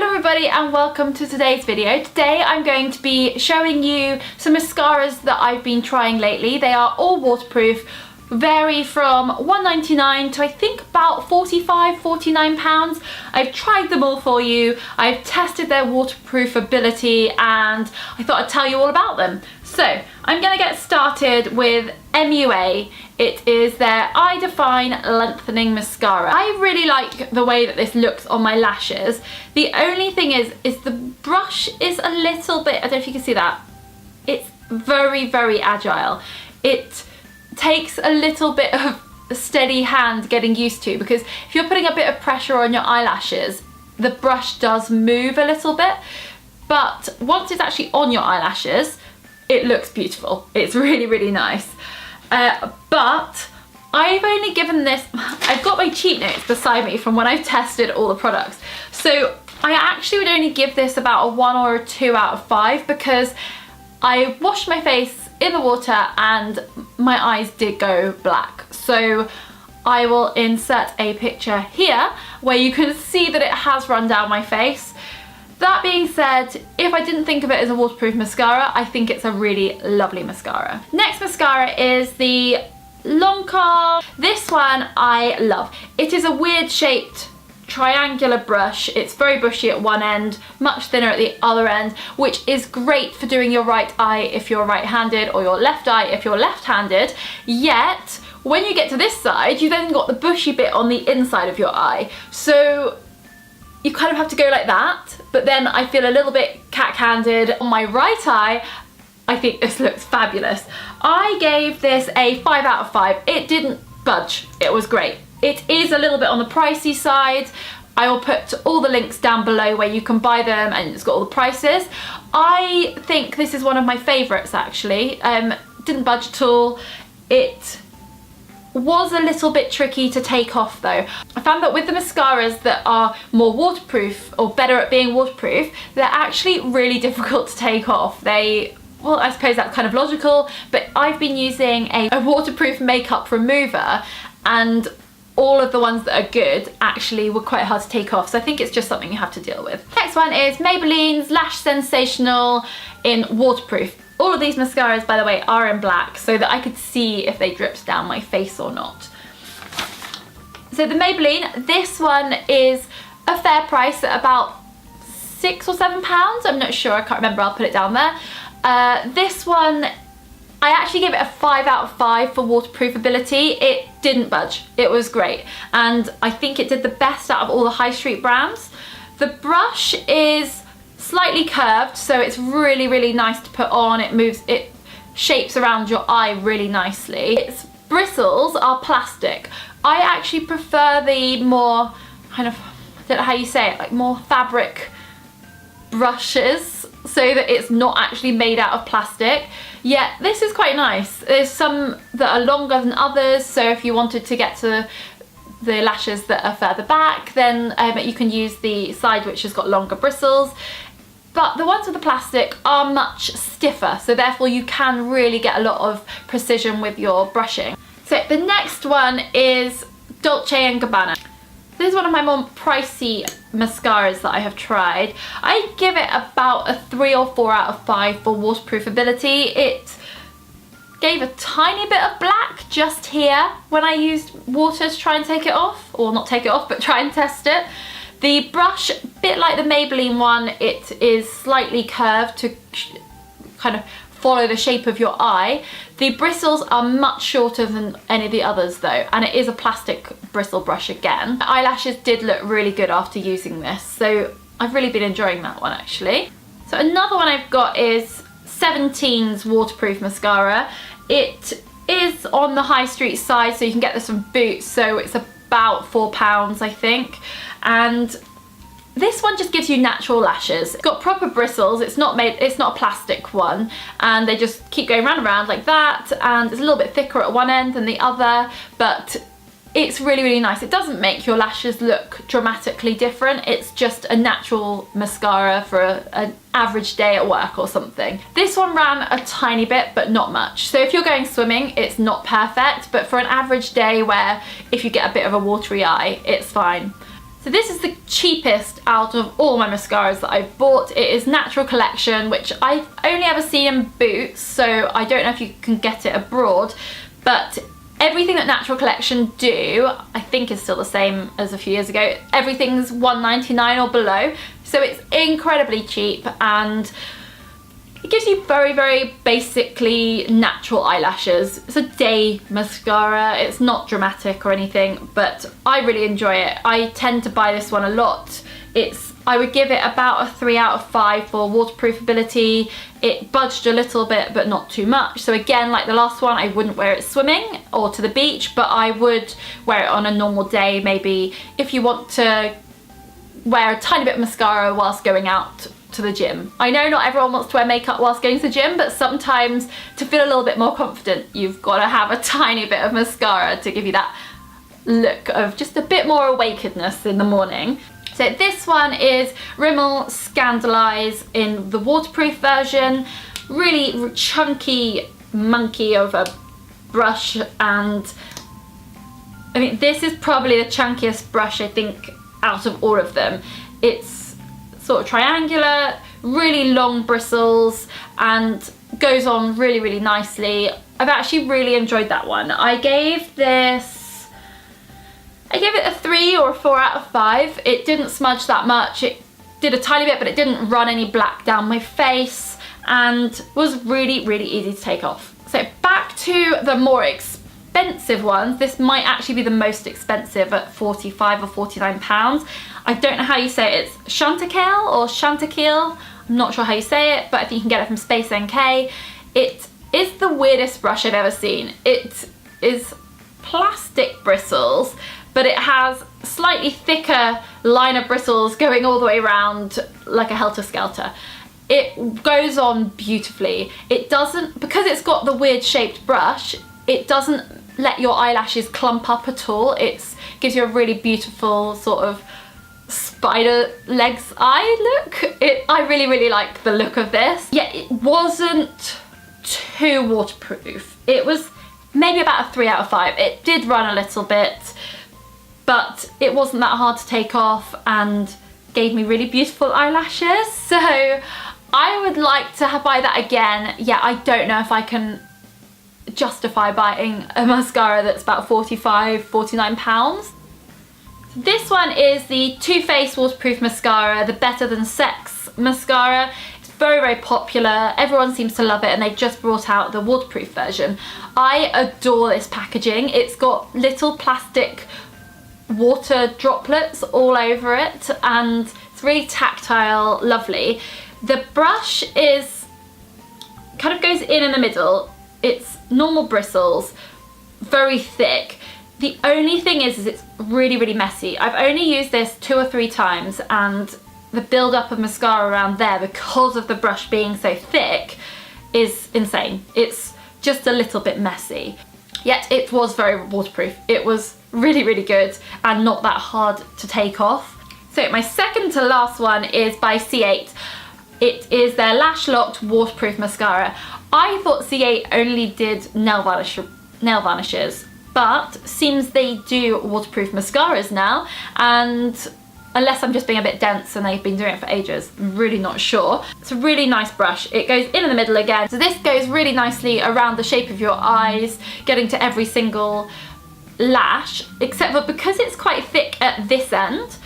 Hello everybody and welcome to today's video. Today I'm going to be showing you some mascaras that I've been trying lately. They are all waterproof, vary from £1.99 to I think about £45–49. I've tried them all for you. I've tested their waterproof ability and I thought I'd tell you all about them. So I'm going to get started with MUA. It is their Eye Define Lengthening Mascara. I really like the way that this looks on my lashes. The only thing is the brush is a little bit, I don't know if you can see that, it's very agile. It takes a little bit of a steady hand getting used to, because if you're putting a bit of pressure on your eyelashes, the brush does move a little bit, but once it's actually on your eyelashes, it looks beautiful. It's really nice. But I've only given this, I've got my cheat notes beside me from when I've tested all the products. So I actually would only give this about a 1 or a 2 out of 5 because I washed my face in the water and my eyes did go black. So I will insert a picture here where you can see that it has run down my face. That being said, if I didn't think of it as a waterproof mascara, I think it's a really lovely mascara. Next mascara is the Lancome. This one I love. It is a weird shaped triangular brush. It's very bushy at one end, much thinner at the other end, which is great for doing your right eye if you're right-handed or your left eye if you're left-handed. Yet, when you get to this side, you then got the bushy bit on the inside of your eye. So you kind of have to go like that, but then I feel a little bit cack-handed on my right eye. I think this looks fabulous. I gave this a 5 out of 5. It didn't budge. It was great. It is a little bit on the pricey side. I will put all the links down below where you can buy them and it's got all the prices. I think this is one of my favourites actually. Didn't budge at all. It was a little bit tricky to take off though. I found that with the mascaras that are more waterproof or better at being waterproof, they're actually really difficult to take off. Well, I suppose that's kind of logical, but I've been using a waterproof makeup remover and all of the ones that are good actually were quite hard to take off, so I think it's just something you have to deal with. Next one is Maybelline's Lash Sensational in waterproof. All of these mascaras, by the way, are in black so that I could see if they dripped down my face or not. So the Maybelline, this one is a fair price at about £6 or £7. I'm not sure, I can't remember, I'll put it down there. This one, I actually gave it a 5 out of 5 for waterproof ability. It didn't budge, it was great. And I think it did the best out of all the high street brands. The brush is slightly curved, so it's really nice to put on. It shapes around your eye really nicely. Its bristles are plastic. I actually prefer the more kind of, I don't know how you say it, like more fabric brushes, so that it's not actually made out of plastic. Yet this is quite nice. There's some that are longer than others, so if you wanted to get to the lashes that are further back, then you can use the side which has got longer bristles. But the ones with the plastic are much stiffer, so therefore you can really get a lot of precision with your brushing. So the next one is Dolce Gabbana. This is one of my more pricey mascaras that I have tried. I give it about a 3 or 4 out of 5 for waterproof ability. It gave a tiny bit of black just here when I used water to try and take it off, or not take it off, but try and test it. The brush, a bit like the Maybelline one, it is slightly curved to kind of follow the shape of your eye. The bristles are much shorter than any of the others though, and it is a plastic bristle brush again. The eyelashes did look really good after using this, so I've really been enjoying that one actually. So another one I've got is 17's waterproof mascara. It is on the high street side, so you can get this from Boots, so it's about £4 I think. And this one just gives you natural lashes. It's got proper bristles, it's not a plastic one, and they just keep going round and round like that, and it's a little bit thicker at one end than the other, but it's really nice. It doesn't make your lashes look dramatically different, it's just a natural mascara for an average day at work or something. This one ran a tiny bit, but not much. So if you're going swimming, it's not perfect, but for an average day where if you get a bit of a watery eye, it's fine. So So this is the cheapest out of all my mascaras that I've bought. It is Natural Collection, which I've only ever seen in Boots, so I don't know if you can get it abroad, but everything that Natural Collection do, I think is still the same as a few years ago. Everything's $1.99 or below, so it's incredibly cheap, and it gives you very, very basically natural eyelashes. It's a day mascara, it's not dramatic or anything, but I really enjoy it. I tend to buy this one a lot. I would give it about a 3 out of 5 for waterproof ability. It budged a little bit, but not too much. So again, like the last one, I wouldn't wear it swimming or to the beach, but I would wear it on a normal day, maybe if you want to wear a tiny bit of mascara whilst going out to the gym. I know not everyone wants to wear makeup whilst going to the gym, but sometimes to feel a little bit more confident, you've got to have a tiny bit of mascara to give you that look of just a bit more awakenedness in the morning. So this one is Rimmel Scandalise in the waterproof version. Really chunky monkey of a brush, and I mean this is probably the chunkiest brush I think out of all of them. It's sort of triangular, really long bristles, and goes on really, really nicely. I've actually really enjoyed that one. I gave it a 3 or a 4 out of 5. It didn't smudge that much. It did a tiny bit, but it didn't run any black down my face, and was really, really easy to take off. So back to the more expensive ones. This might actually be the most expensive at 45 or 49 pounds. I don't know how you say it. It's Chantecaille or Chantecaille. I'm not sure how you say it, but I think you can get it from Space NK. It is the weirdest brush I've ever seen. It is plastic bristles, but it has slightly thicker line of bristles going all the way around like a helter-skelter. It goes on beautifully. It doesn't, because it's got the weird shaped brush, it doesn't let your eyelashes clump up at all. It gives you a really beautiful sort of spider legs eye look. I really, really like the look of this. Yeah, it wasn't too waterproof. It was maybe about a 3 out of 5. It did run a little bit, but it wasn't that hard to take off and gave me really beautiful eyelashes. So I would like to buy that again. Yeah, I don't know if I can justify buying a mascara that's about 45, 49 pounds. This one is the Too Faced Waterproof Mascara, the Better Than Sex mascara. It's very, very popular. Everyone seems to love it, and they just brought out the waterproof version. I adore this packaging. It's got little plastic water droplets all over it, and it's really tactile, lovely. The brush is kind of goes in the middle. It's normal bristles, very thick. The only thing is it's really, really messy. I've only used this 2 or 3 times, and the build up of mascara around there, because of the brush being so thick, is insane. It's just a little bit messy. Yet it was very waterproof. It was really, really good and not that hard to take off. So my second to last one is by Ciate. It is their Lash Locked Waterproof Mascara. I thought Ciate only did nail vanishes, but seems they do waterproof mascaras now, and unless I'm just being a bit dense and they've been doing it for ages, I'm really not sure. It's a really nice brush. It goes in the middle again. So this goes really nicely around the shape of your eyes, getting to every single lash, except for because it's quite thick at this end,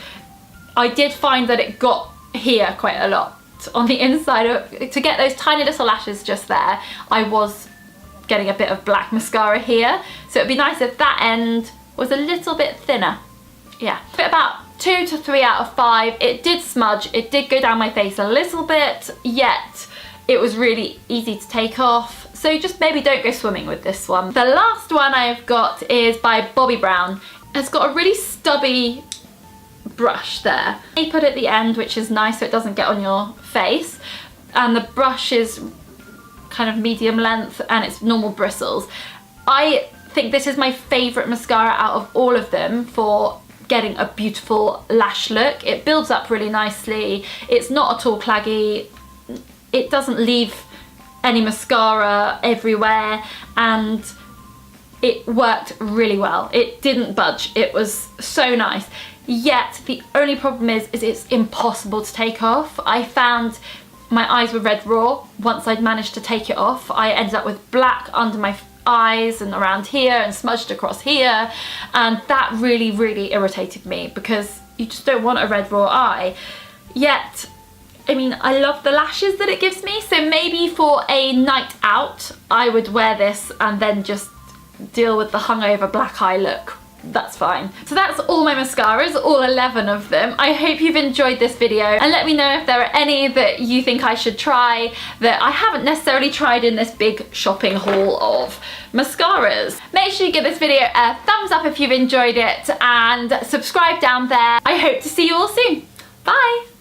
I did find that it got here quite a lot on the inside. To get those tiny little lashes just there, I was getting a bit of black mascara here, so it'd be nice if that end was a little bit thinner. Yeah, but about 2 to 3 out of 5. It did smudge, it did go down my face a little bit, yet it was really easy to take off. So just maybe don't go swimming with this one. The last one I've got is by Bobbi Brown. It's got a really stubby brush there. They put it at the end, which is nice so it doesn't get on your face, and the brush is kind of medium length and it's normal bristles. I think this is my favourite mascara out of all of them for getting a beautiful lash look. It builds up really nicely. It's not at all claggy. It doesn't leave any mascara everywhere, and it worked really well. It didn't budge. It was so nice. yet the only problem is it's impossible to take off. I found my eyes were red raw once I'd managed to take it off. I ended up with black under my eyes and around here and smudged across here, and that really irritated me because you just don't want a red raw eye. Yet, I mean, I love the lashes that it gives me, so maybe for a night out I would wear this and then just deal with the hungover black eye look. That's fine. So that's all my mascaras, all 11 of them. I hope you've enjoyed this video, and let me know if there are any that you think I should try that I haven't necessarily tried in this big shopping haul of mascaras. Make sure you give this video a thumbs up if you've enjoyed it, and subscribe down there. I hope to see you all soon. Bye!